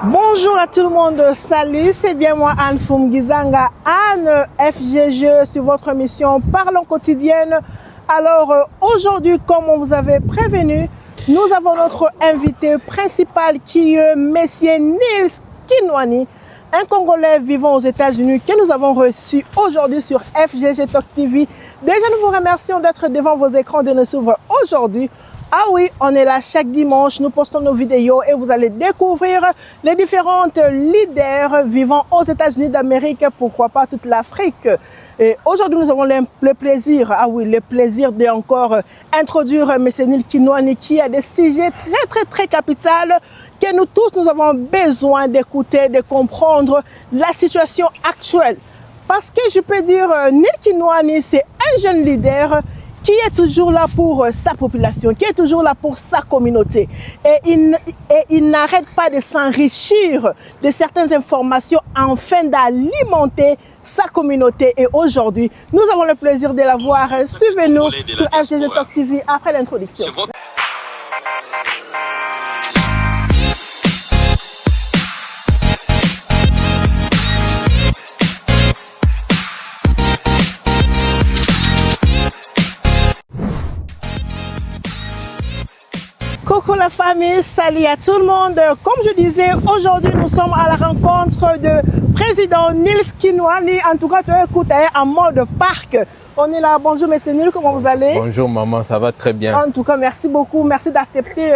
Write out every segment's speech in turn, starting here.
Bonjour à tout le monde, salut, c'est bien moi Anne Fumgizanga, Anne FGG sur votre émission Parlons quotidienne. Alors aujourd'hui, comme on vous avait prévenu, nous avons notre invité principal qui est Monsieur Nils Kinwani, un Congolais vivant aux États-Unis que nous avons reçu aujourd'hui sur FGG Talk TV. Déjà, nous vous remercions d'être devant vos écrans, de nous suivre aujourd'hui. Ah oui, on est là chaque dimanche, nous postons nos vidéos et vous allez découvrir les différentes leaders vivant aux États-Unis d'Amérique, pourquoi pas toute l'Afrique. Et aujourd'hui, nous avons le plaisir, le plaisir de encore introduire M. Nils Kinwani qui a des sujets très capitaux que nous tous, nous avons besoin d'écouter, de comprendre la situation actuelle. Parce que je peux dire, Nils Kinwani, c'est un jeune leader qui est toujours là pour sa population, qui est toujours là pour sa communauté. Et il n'arrête pas de s'enrichir de certaines informations afin d'alimenter sa communauté. Et aujourd'hui, nous avons le plaisir de la voir. Suivez-nous sur FGG Talk TV après l'introduction. Coucou la famille, salut à tout le monde. Comme je disais, aujourd'hui nous sommes à la rencontre de président Nils Kinwani. En tout cas, tu écoutes en mode parc. On est là. Bonjour monsieur Nils, comment vous allez? Bonjour maman, ça va très bien. En tout cas, merci beaucoup. Merci d'accepter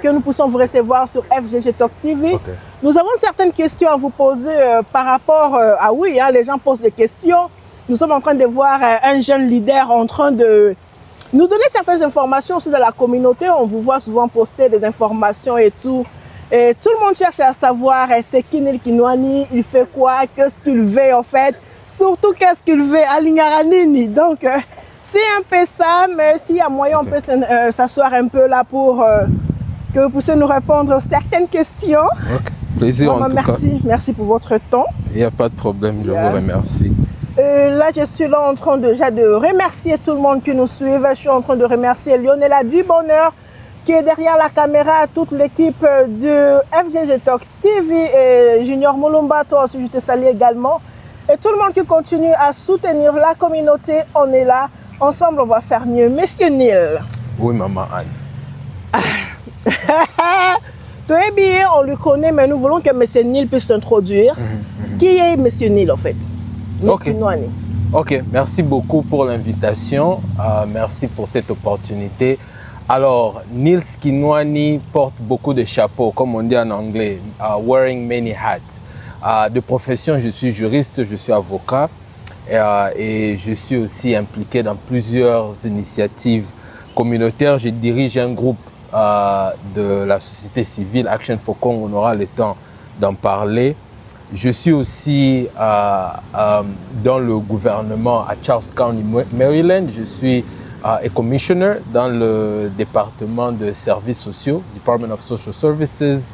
que nous puissions vous recevoir sur FGG Talk TV. Okay. Nous avons certaines questions à vous poser par rapport les gens posent des questions. Nous sommes en train de voir un jeune leader en train de nous donner certaines informations aussi de la communauté. On vous voit souvent poster des informations et tout. Et tout le monde cherche à savoir c'est qui Nils Kinwani, il fait quoi, qu'est-ce qu'il veut en fait. Surtout qu'est-ce qu'il veut à l'Ingaranini. Donc c'est un peu ça, mais s'il y a moyen, on peut s'asseoir un peu là pour que vous puissiez nous répondre à certaines questions. Okay. Plaisir en tout cas. Merci pour votre temps. Il n'y a pas de problème, je vous remercie. Là, je suis là en train déjà de remercier tout le monde qui nous suit. Je suis en train de remercier Lionela Dubonheur qui est derrière la caméra, toute l'équipe de FGG Talk TV et Junior Moulumba, toi aussi je te salue également. Et tout le monde qui continue à soutenir la communauté, on est là. Ensemble, on va faire mieux. Monsieur Nils. Oui, maman Anne. Très bien, on le connaît, mais nous voulons que Monsieur Nils puisse s'introduire. Qui est Monsieur Nils en fait? Ok, merci beaucoup pour l'invitation, merci pour cette opportunité. Alors, Nils Kinwani porte beaucoup de chapeaux, comme on dit en anglais, wearing many hats. De profession, je suis juriste, je suis avocat et je suis aussi impliqué dans plusieurs initiatives communautaires. Je dirige un groupe de la société civile, Action for Congo, on aura le temps d'en parler. Je suis aussi dans le gouvernement à Charles County, Maryland. Je suis commissioner dans le département de services sociaux, Department of Social Services.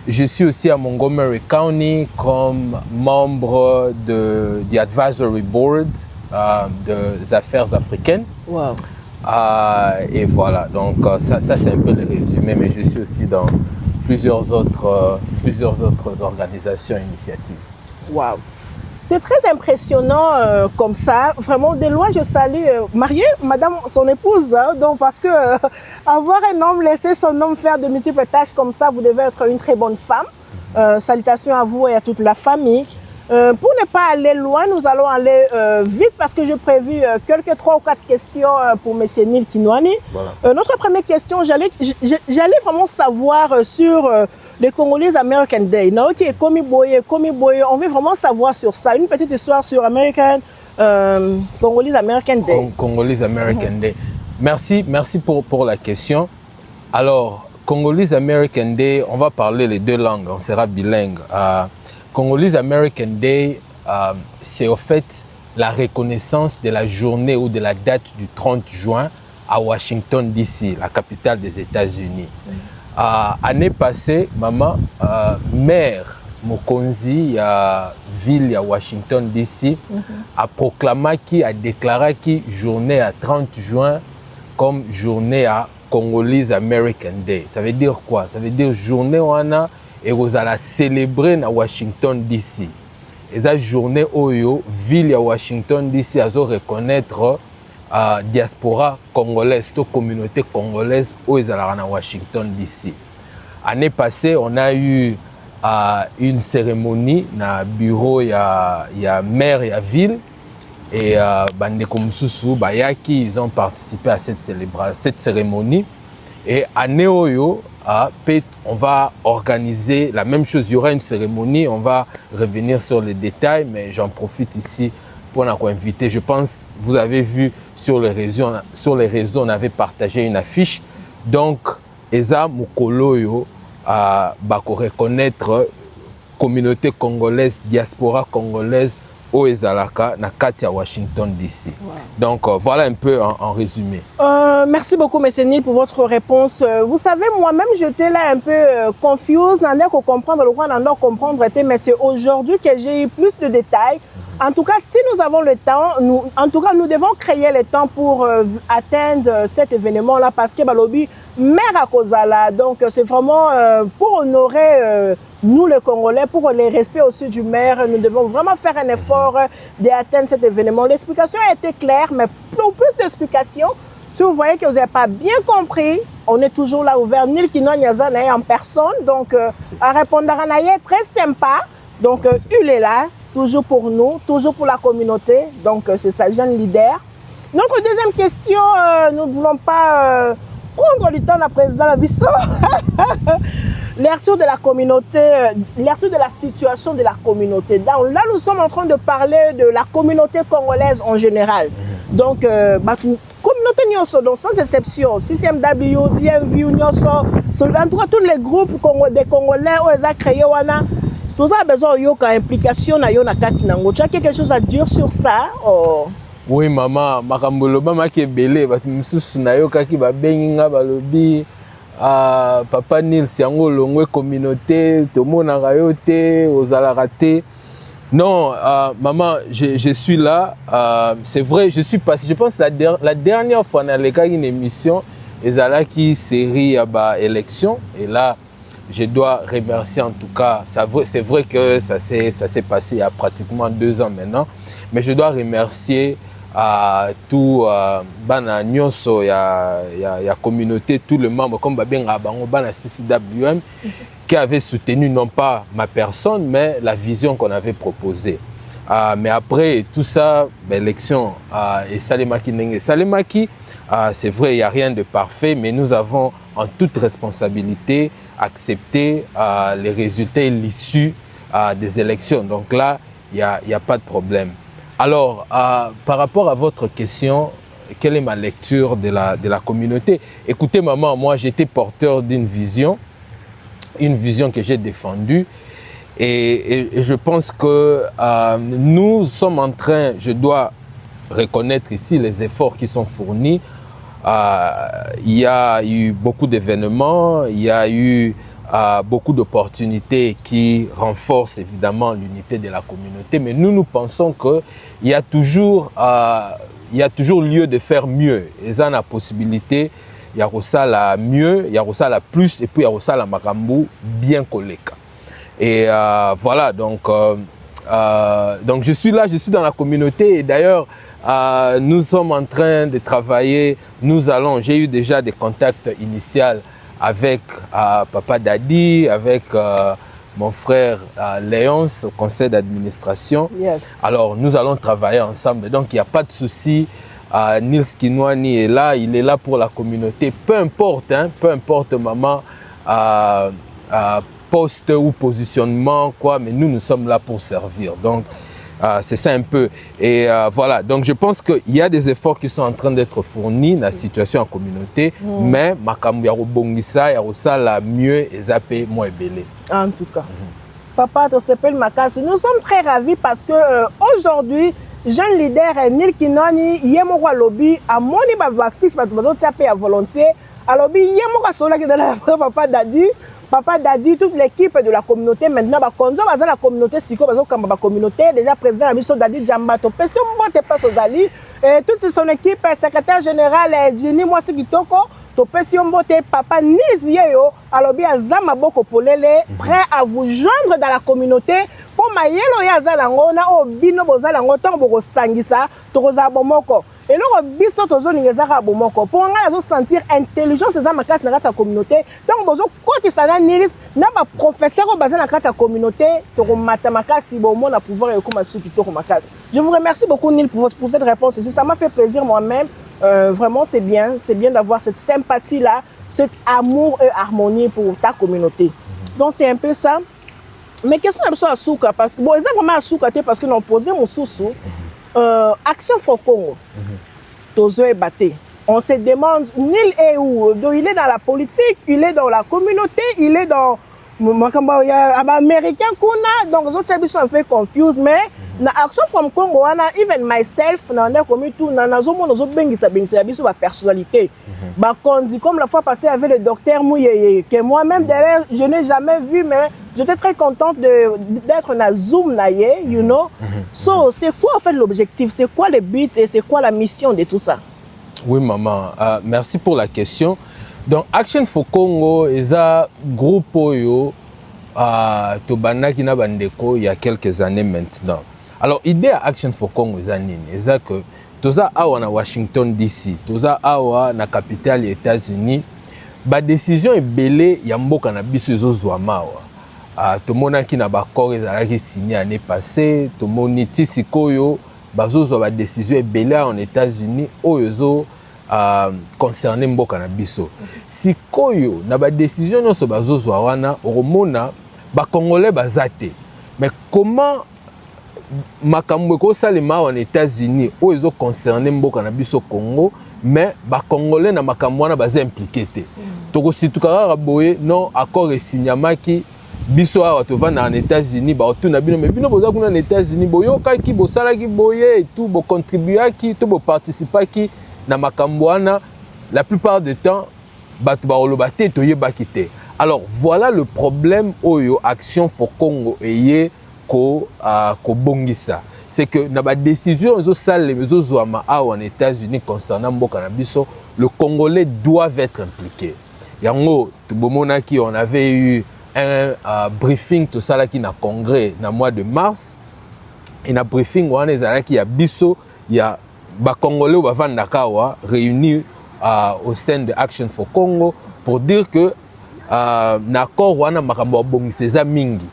Je suis aussi à Montgomery County comme membre du Advisory Board des affaires africaines. Wow. Et voilà, donc ça c'est un peu le résumé, mais je suis aussi dans plusieurs autres organisations et initiatives. Waouh! C'est très impressionnant comme ça. Vraiment, de loin, je salue mariée, madame, son épouse. Hein, donc, parce que avoir un homme, laisser son homme faire de multiples tâches comme ça, vous devez être une très bonne femme. Salutations à vous et à toute la famille. Pour ne pas aller loin, nous allons aller vite parce que j'ai prévu quelques 3 ou 4 questions pour M. Nils Kinwani. Voilà. Notre première question, j'allais vraiment savoir sur les Congolese American Day. Ok, Komiboye, on veut vraiment savoir sur ça. Une petite histoire sur Congolese American Day. Congolese American Day. Merci pour la question. Alors, Congolese American Day, on va parler les deux langues, on sera bilingue. Congolese American Day, c'est au fait la reconnaissance de la journée ou de la date du 30 juin à Washington DC, la capitale des États-Unis. Année passée, maman, maire Mokonzi, ville à Washington DC, a proclamé, a déclaré que journée à 30 juin comme journée à Congolese American Day. Ça veut dire quoi? Ça veut dire journée où on a et vous allez célébrer na Washington DC. Et cette journée oyo ville à Washington DC a reconnaître diaspora congolaise, toute communauté congolaise où ils allaient à Washington DC. Année passée, on a eu une cérémonie na bureau ya maire ya ville et Bandeko Mususu Bayaki, ils ont participé à cette cérémonie. Et année oyo, on va organiser la même chose. Il y aura une cérémonie, on va revenir sur les détails, mais j'en profite ici pour nous inviter. Je pense, vous avez vu sur les réseaux, on avait partagé une affiche. Donc, Eza Mukoloyo va reconnaître communauté congolaise, diaspora congolaise au Ezalaka, na Katia Washington DC. Wow. Donc voilà un peu en résumé. Merci beaucoup, M. Nil, pour votre réponse. Vous savez, moi-même, j'étais là un peu confuse, n'en ai qu'à comprendre le droit, n'en ai comprendre, mais c'est aujourd'hui que j'ai eu plus de détails. En tout cas, si nous avons le temps, nous devons créer le temps pour atteindre cet événement-là parce que Balobi, mère à Kozala. Donc, c'est vraiment pour honorer nous, les Congolais, pour le respect aussi du maire. Nous devons vraiment faire un effort d'atteindre cet événement. L'explication a été claire, mais pour plus d'explications, si vous voyez que vous n'avez pas bien compris, on est toujours là ouvert. Nil Kino Nyazanaye en personne. Donc, à répondre à Naye, très sympa. Donc, il est là. Toujours pour nous, toujours pour la communauté. Donc, c'est ça, jeune leader. Notre deuxième question, nous ne voulons pas prendre du temps la présidente Labisso. L'ouverture de la communauté, l'ouverture de la situation de la communauté. Donc, là, nous sommes en train de parler de la communauté congolaise en général. Donc, communauté Nyoso, donc sans exception, CCMW, DMV, Nyoso, en tout cas, tous les groupes des Congolais, ils ont créé, nous avons besoin d'une implication na yo na kati nango. Tu as quelque chose à dire sur ça? Oh. Oui, maman, makambolo mama ke belé parce que mususu na yo kaki ba benginga balobi papa Nils yango longwe communauté to mona yo te ozala raté. Non, maman, je suis là. C'est vrai, je suis passé. Je pense la dernière fois dans les cas une émission, ezala qui série à élection et là je dois remercier en tout cas, c'est vrai que ça s'est passé il y a pratiquement 2 ans maintenant, mais je dois remercier tout bana nyonso ya communauté, tout le membre comme babenga bango bana CCWM qui avait soutenu non pas ma personne mais la vision qu'on avait proposée. Mais après tout ça, l'élection et Salemaki, c'est vrai, il n'y a rien de parfait, mais nous avons en toute responsabilité accepté les résultats et l'issue des élections. Donc là, il n'y a pas de problème. Alors, par rapport à votre question, quelle est ma lecture de la communauté? Écoutez, maman, moi, j'étais porteur d'une vision que j'ai défendue. Et je pense que nous sommes en train, je dois reconnaître ici les efforts qui sont fournis. Il y a eu beaucoup d'événements, il y a eu beaucoup d'opportunités qui renforcent évidemment l'unité de la communauté, mais nous pensons qu'il y a toujours lieu de faire mieux. Et ça, la possibilité, il y a ça la mieux, il y a ça la plus, et puis il y a ça la makambu bien collé. Et voilà, donc je suis là, je suis dans la communauté et d'ailleurs, nous sommes en train de travailler, j'ai eu déjà des contacts initiaux avec Papa Dadi, avec mon frère Léonce au conseil d'administration. Yes. Alors nous allons travailler ensemble, donc il n'y a pas de souci. Nils Kinwani est là, il est là pour la communauté, peu importe maman, poste ou positionnement, quoi, mais nous sommes là pour servir. Donc, c'est ça un peu. Et voilà, donc je pense qu'il y a des efforts qui sont en train d'être fournis dans la situation en communauté, mais makambu ya bongisa ya la mieux et zappé moins belé. En tout cas. Papa, tu s'appelles Makasi. Nous sommes très ravis parce que aujourd'hui, jeune leader Nil Kinwani, Yemokwa Lobby, à mon fils, à volonté. Alors, Yemokwa Sola qui est dans la Papa Dadi. Papa Dadi, toute l'équipe de la communauté, maintenant, la communauté, la communauté, déjà président de la mission Dadi Djambato, toute son équipe, secrétaire général, Jenny Mwasi Kitoko, topesi mbote papa Nizieyo alobi azama boko polele prêt à vous joindre dans la communauté pour mayelo ya zalango na obino bozalango tant boko sangisa tokoza bomoko et le biso tozo ningezaka bomoko pour nga zo sentir intelligence za makasi na kata communauté tant bozo koti sana nilis na ba professeur ko bazana kata communauté toko mata makasi bomo na pouvoir et kuma suki toko makasi. Je vous remercie beaucoup Nil pour cette réponse ici, ça m'a fait plaisir moi-même. Vraiment c'est bien d'avoir cette sympathie là, cet amour et harmonie pour ta communauté. Donc c'est un peu ça. Mais question à Souka parce que bon exactement à Souka parce que nous posé mon sous Action for Congo. Tozo est batté. On se demande Nil est où? Donc il est dans la politique, il est dans la communauté, il est dans américain kuna donc les autres sont un peu confused mais na Action from Congo ana even myself na comme tout na nazomo nazo bengisa biso ba personnalité ba kondi comme la fois passée avec le docteur Mouyeye que moi-même derrière je n'ai jamais vu mais j'étais très contente d'être na Zoom naye you know. So c'est quoi en fait l'objectif, c'est quoi le but et c'est quoi la mission de tout ça? Oui maman, merci pour la question. Donc Action for Congo est un groupe oyo Tobandaki na bandeko il y a quelques années maintenant. Alors l'idée à Action for Congo est que toza awa na Washington DC, toza awa na capitale des États-Unis, ba décision ebele ya mboka na biso ezozwama awa. Tomonaki na bakor ezalaki signé année passée, tomoni tisikoyo bazozwa ba décision ebele en États-Unis oyo concerné mboka na biso. Sikoyo na ba décision nyonso bazozwa wana oromona ba congolais bazate. Mais comment makambo ko salema en États-Unis oyo concerné mboka na biso Congo mais ba congolais na makambo wana baza impliqué te. Toko situka boye non accord esignamaki biso awa tovanda en États-Unis ba otuna bino mais bino boza kuna en États-Unis boyokaki bosalaki boye et tout bo contribuaki to bo participaki na makambo wana la plupart du temps batu ba olobate toyebaki te. Alors voilà le problème oyo Action for Congo eye ko bongisa. C'est que na ba décision zo sale mezo zoama en États-Unis concernant mboka na biso, le Congolais doivent être impliqués. Yango tubomonaki on avait eu un briefing to sala ki na congrès na mois de mars et na briefing wana ezalaki ya biso ya ba Congolais ou bavandaka wa réunis au sein de Action for Congo pour dire que na accord wana makambo bongisa mingi.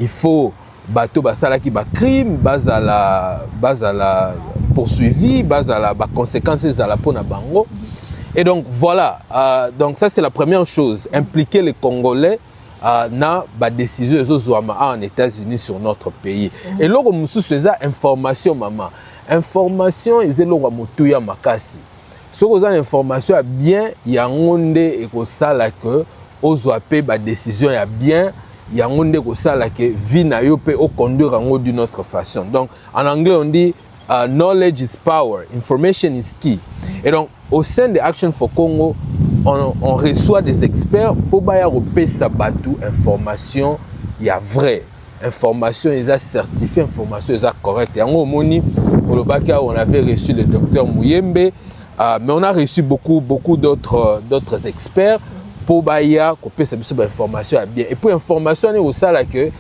Il faut bato basalaki ba crime bazala poursuivi bazala ba conséquences zala pona bango. Et donc voilà, donc ça c'est la première chose, impliquer les Congolais na ba décision ezozwama en États-Unis sur notre pays. Et loko mususu eza information maman. Information ezelo motuya makasi. Ce que vous avez information à bien yangonde et ko sala que ozwa pe ba décision ya bien yangonde ko sala que vie na yo pe o conduire en d'une autre façon. Donc en anglais on dit knowledge is power, information is key. Et donc au sein de Action for Congo on reçoit des experts pour baya repé sabatu information ya vrai. Information est certifiée, information est correcte. Et en Omoni, on avait reçu le docteur Mouyembe, mais on a reçu beaucoup d'autres experts pour baya couper cette information bien. Et pour information, on est au sala que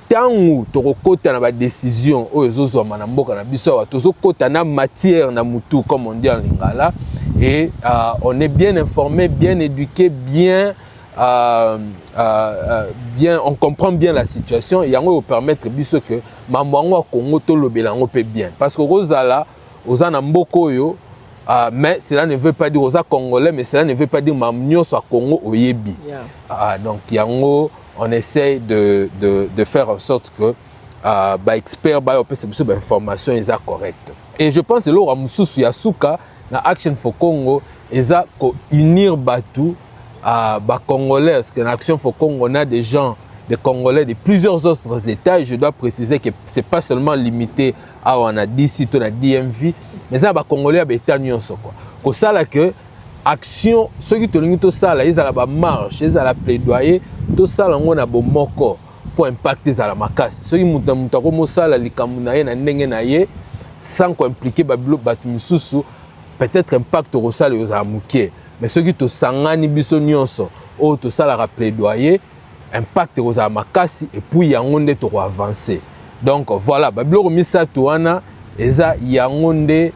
tant où tu recôtes na décision aux autres manamboka na biso wa tozo kota na matière na mutu comme on dit en lingala et on est bien informé, bien éduqué, bien on comprend bien la situation et yango permettre biso que mamwango Congo to lobelango pe bien parce que rozala ozana mboko yo mais cela ne veut pas dire aux Congolais mais cela ne veut pas dire mamnyo soit Congo oyebi. Donc yango on essaye de faire en sorte que ba expert ba opé cette information est correcte. Et je pense que lo mususu ya suka na Action for Congo eza ko unir batu ba Congolais, parce qu'en Action for Congo, on a des gens, des Congolais de plusieurs autres États, et je dois préciser que ce n'est pas seulement limité à on a DC, on a DMV, mais ça, les Congolais ont été nyonso quoi. Comme ça là que action, ceux qui ont tout ça là, ils ont la marche, ils ont la plaidoyer, tout ça là on a bon moko pour impacter ça la macasse. Ceux qui ont comme ça là, les kamunaye na ndenge naye, sans qu'on impliquer babilo batumisusu, peut-être impact au ça les amuké. mais ceux qui te sangani biso nyonso o to sala ra plaidoyer impact aux amakasi et puis yangonde to avancer. Donc voilà, babilo misa tuana eza yangonde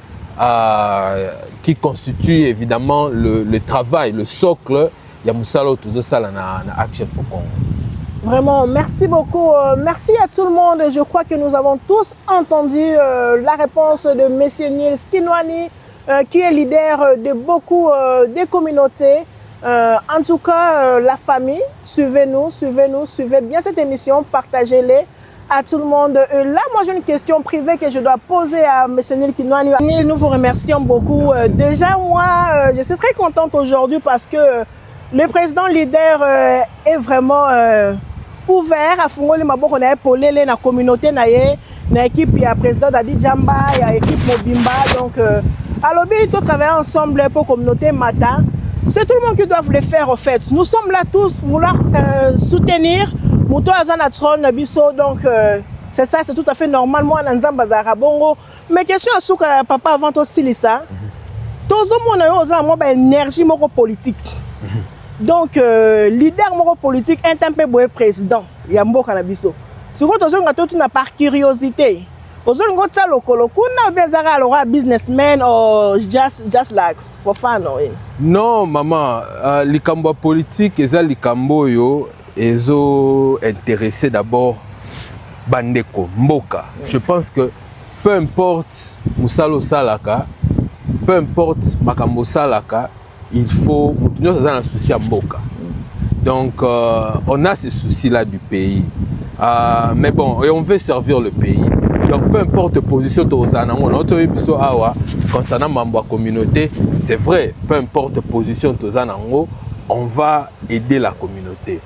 qui constitue évidemment le travail, le socle ya musalo to sala na Action for Congo. Vraiment, merci beaucoup. Merci à tout le monde. Je crois que nous avons tous entendu la réponse de M. Nils Kinwani, qui est leader de beaucoup des communautés. En tout cas, la famille, suivez-nous, suivez bien cette émission, partagez-les à tout le monde. Là, moi, j'ai une question privée que je dois poser à M. Nils Kinwani. Nous vous remercions beaucoup. Déjà, moi, je suis très contente aujourd'hui parce que le président leader est vraiment ouvert à fungoli maboko na polele na communauté na ye na équipe ya président Dadi Djamba ya équipe Mobimba. Donc alobi tout travailler ensemble pour communauté Mata. C'est tout le monde qui doit le faire, en fait. Nous sommes là tous vouloir soutenir Mouto Azanatron Biso. Donc, c'est ça, c'est tout à fait normal. Moi, Nanzamba Zarabongo. Mais question à Souka, papa, avant aussi, Lisa. Tout le monde a une énergie politique. Donc, leader politique, un peu de président. Il y a un peu de Biso. Si vous avez par curiosité, vous avez un businessman or just like for fun. Non, maman, likambo politique, eza likambo yo, ezo intéressé d'abord bandeko, mboka. Je pense que peu importe musalo salaka, peu importe makambo salaka, il faut nous avons un souci à mboka. Donc on a ces soucis-là du pays. Mais bon, et on veut servir le pays. Donc peu importe position concernant ma communauté, c'est vrai, peu importe position on va aider la communauté.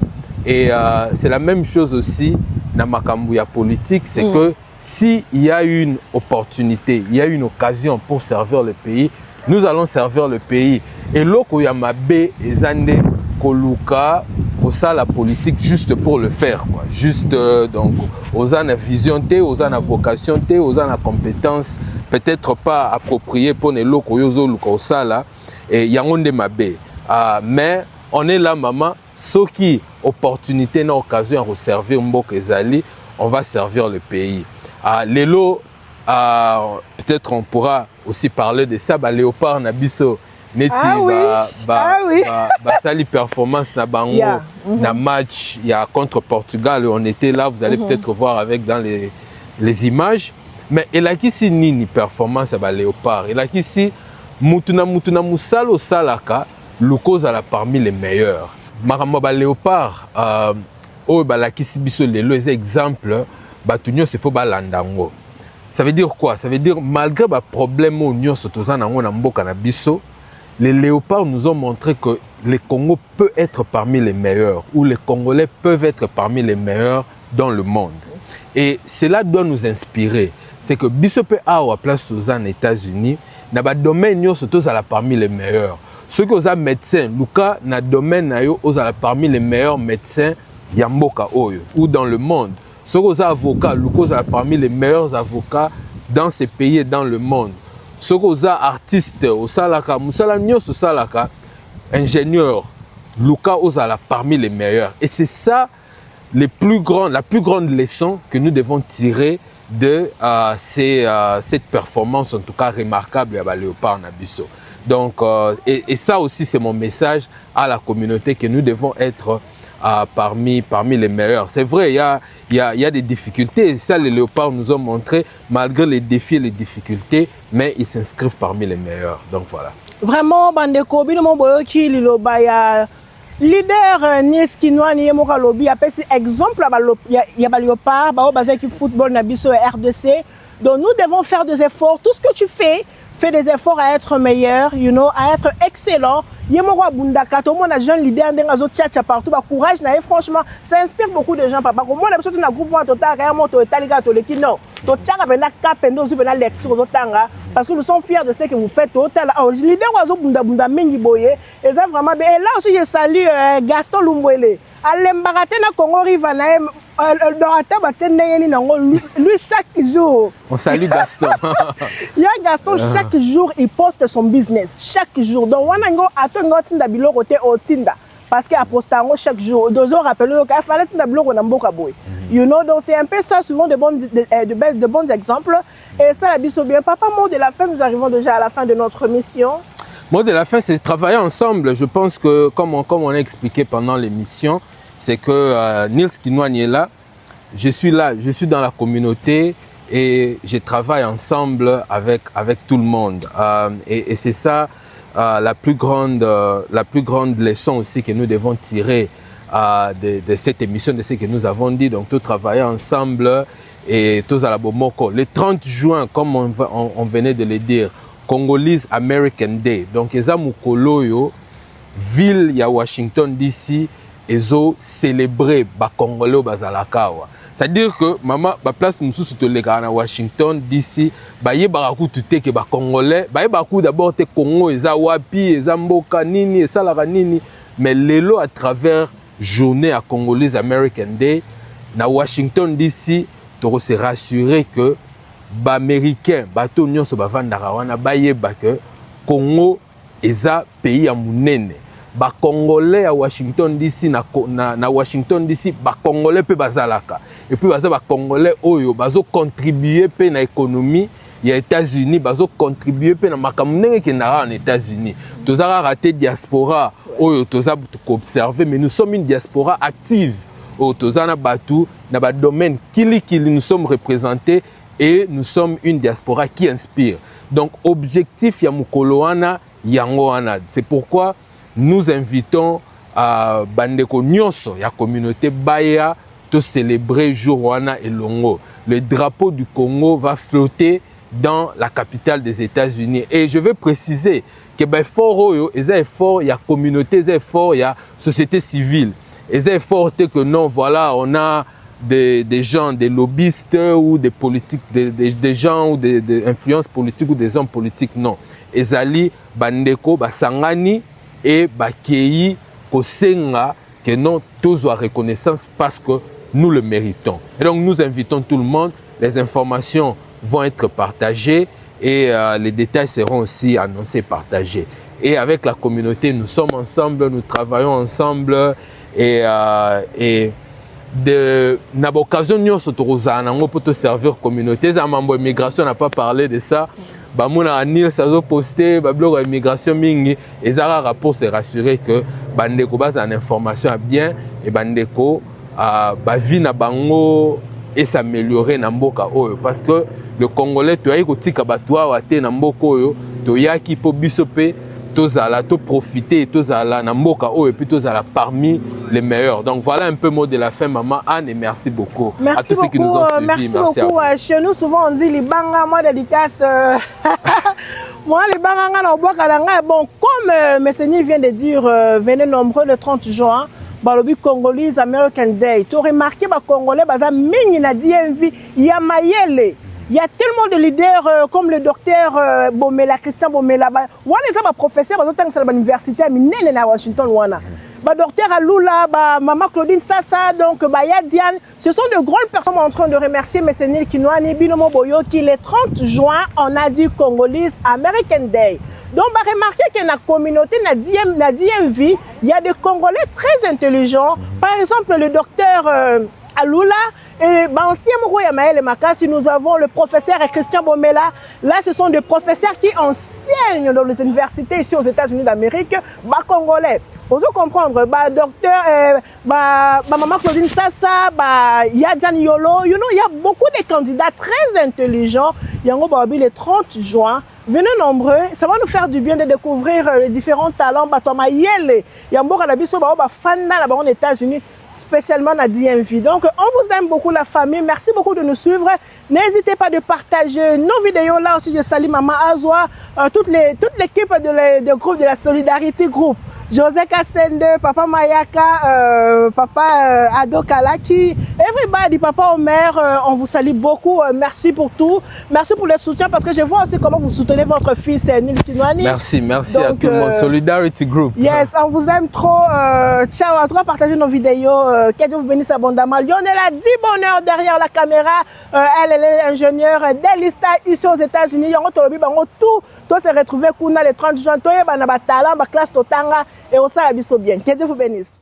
Et c'est la même chose aussi dans ma cambouya politique, c'est que s'il y a une opportunité, il y a une occasion pour servir le pays, nous allons servir le pays. Et l'oko yamabe ezande koluka ça la politique juste pour le faire quoi. Juste donc aux ana vision té, aux ana vocation té, aux ana compétence peut-être pas appropriée pour les locaux yozo luka ça là et yangonde mabe. Mais on est là maman, ce qui opportunité na occasion à servir mbok ezali, on va servir le pays. Lelo peut-être on pourra aussi parler de ça léopard nabiso neti sali performance na bango na match il y a contre Portugal, on était là, vous allez peut-être voir avec dans les images, mais il a qui si ni performance à léopard, il a qui si mutuna musalo salaka lukoza la parmi les meilleurs maramba léopard o la qui si biso les exemples batunyo se faut balandango. Ça veut dire quoi? Ça veut dire malgré les problèmes au Nyon les léopards nous ont montré que le Congo peut être parmi les meilleurs, ou les Congolais peuvent être parmi les meilleurs dans le monde. Et cela doit nous inspirer. C'est que Bissope a à place aux États-Unis, dans le domaine nous sommes parmi les meilleurs. Ceux qui sont médecins, Luka dans le domaine nous sommes parmi les meilleurs médecins Yamboka Oyo ou dans le monde. Ceux qui sont avocats, Luka sont parmi les meilleurs avocats dans ces pays et dans le monde. Ceux qui sont artistes, au Salaka, Moussala Nyos, Salaka, ingénieurs, Luka Ozala parmi les meilleurs. Et c'est ça la plus grande leçon que nous devons tirer de cette performance, en tout cas remarquable à Léopard Nabiso. Donc, et ça aussi, c'est mon message à la communauté que nous devons être parmi les meilleurs. C'est vrai, il y a des difficultés, et ça les léopards nous ont montré, malgré les défis et les difficultés, mais ils s'inscrivent parmi les meilleurs. Donc voilà. Vraiment, Bandeko, Binomo Boyoki, Lilobaya, leader Nils Kinwani, Yemoka Lobby, a fait exemple, il y a léopard, basé sur football, Nabiso et RDC. Donc nous devons faire des efforts. Tout ce que tu fais des efforts à être meilleur, à être excellent. Yemoro Bundaka, tout le monde a jeune leader, partout, courage, franchement, ça inspire beaucoup de gens, papa. Comme moi, on a un groupe total, réellement, non. Parce que nous sommes fiers de ce que vous faites. Leader Bunda Mingi Boye, et ça vraiment bien. Et là aussi, je salue Gaston Lumbwele. À l'embarraté na Congo Riva, lui chaque jour. On salue Gaston. Il y a Gaston, chaque jour, il poste son business. Chaque jour. Donc, on a un tinda bilo côté au tinda. Parce qu'il a posté chaque jour. Deux heures rappelé qu'il fallait tinda bilo qu'on a beaucoup à boire. You know, donc c'est un peu ça, souvent de bons exemples. Et ça, la biso bien. Papa, mot de la fin, nous arrivons déjà à la fin de notre mission. Mot de la fin, c'est travailler ensemble. Je pense que, comme on a expliqué pendant l'émission, c'est que Nils Kinoani est là. Je suis dans la communauté et je travaille ensemble avec tout le monde. Et c'est ça la plus grande leçon aussi que nous devons tirer de cette émission, de ce que nous avons dit. Donc, tout travailler ensemble et tous à la Bomoko. Le 30 juin, comme on venait de le dire, Congolese American Day. Donc, eza mukolo yo ville ya Washington DC ezo célébrer ba Congolais bazalakawa. C'est-à-dire que maman ba place mususu to leka na Washington DC ba yeba ku tuté ke ba Congolais ba yeba ku d'abord te Congo eza wapi eza mboka nini esalaka nini, mais lelo à travers journée à Congolese American Day na Washington DC to se rassurer que ba américain bato nyonso bavandaka wana bayeba que Congo eza pays ya munene. Ba Congolais à Washington DC na Washington DC ba Congolais pe bazalaka et puis baza ba Congolais oyo bazo contribuer pe na économie ya États-Unis, bazo contribuer pe na makambo ndenge ke na en États-Unis. Tozaka raté diaspora oyo toza observer, mais nous sommes une diaspora active. Oyo tozana batu na ba domaine kili nous sommes représentés. Et nous sommes une diaspora qui inspire. Donc, objectif ya mukolo wana yango wana. C'est pourquoi nous invitons à bandeko nyonso ya communauté baya de célébrer jour wana elongo. Le drapeau du Congo va flotter dans la capitale des États-Unis. Et je veux préciser que ben fort oyo, eza effort ya communauté, eza effort ya société civile. Eza effort que non, voilà, on a des gens, des lobbyistes ou des politiques, des gens ou des influences politiques ou des hommes politiques, non. Ezali, bandeko, basangani et bakei, kosenga, que non, tous ont reconnaissance parce que nous le méritons. Et donc nous invitons tout le monde, les informations vont être partagées et les détails seront aussi annoncés, partagés. Et avec la communauté, nous sommes ensemble, nous travaillons ensemble et de na occasion nyonso tokozana nango pour te servir communauté za mambo immigration n'a pas parlé de ça ba mona Nils azo poster ba blog immigration mingi ezara pour se rassurer que bandeko baza en information bien et bandeko ba vie na bango et s'améliorer na mboka oyo parce que le Congolais to ayi kotika batwa wate na mboka oyo to yaki po bisope tozala to profiter tozala na mboka oyo et puis tozala parmi les meilleurs. Donc voilà un peu mot de la fin maman Anne et merci beaucoup à tous ceux qui nous ont suivis. Merci beaucoup. Chez nous souvent on dit les banga moi dédicace moi les banga na boka langa bon comme Messeigneur vient de dire venez nombreux le 30 juin balobi Congolese American Day. Tu remarqué ba Congolais baza mingi na DMV ya mayele. Il y a tellement de leaders comme le docteur Bomela, Christian Bomela. Wana eza ba professeur bazotanga sala ba université minene na Washington wana. Ba docteur Alula, ba maman Claudine Sassa, donc ba ya Diane, ce sont de grandes personnes en train de remercier Messeigneur Kinoani Binomo Boyo qui le 30 juin on a dit Congolese American Day. Donc ba remarquer que la communauté na DMV, il y a des Congolais très intelligents. Par exemple le docteur Alula et ancien Mourouya Maël Makassi, nous avons le professeur Christian Bomela. Là, ce sont des professeurs qui enseignent dans les universités ici aux États-Unis d'Amérique, congolais. Vous comprendre, docteur, maman Claudine Sassa, Yadjan Yolo, you know, il y a beaucoup de candidats très intelligents. Yango Babi le 30 juin. Venez nombreux, ça va nous faire du bien de découvrir les différents talents. Batoma Yele, Yambo Kalabiso, Fanda, là-bas aux États-Unis, spécialement à DMV. Donc, on vous aime beaucoup, la famille. Merci beaucoup de nous suivre. N'hésitez pas de partager nos vidéos. Là aussi, je salue Maman Azwa, toute l'équipe de groupe de la Solidarité Group. José Kassende, Papa Mayaka, Papa Ado Kalaki, et everybody, papa Omer, on vous salue beaucoup. Merci pour tout. Merci pour le soutien parce que je vois aussi comment vous soutenez votre fils Nils Kinwani. Merci, merci donc, à tout le monde. Solidarity Group. Yes, on vous aime trop. Ciao, en tout cas, partagez nos vidéos. Que Dieu vous bénisse abondamment. Lionel dit bonheur derrière la caméra. Elle est ingénieure d'Elista ici aux États-Unis. Tout se retrouver le 30 juin. Tout est talent, classe totanga et au ça bien. Que Dieu vous bénisse.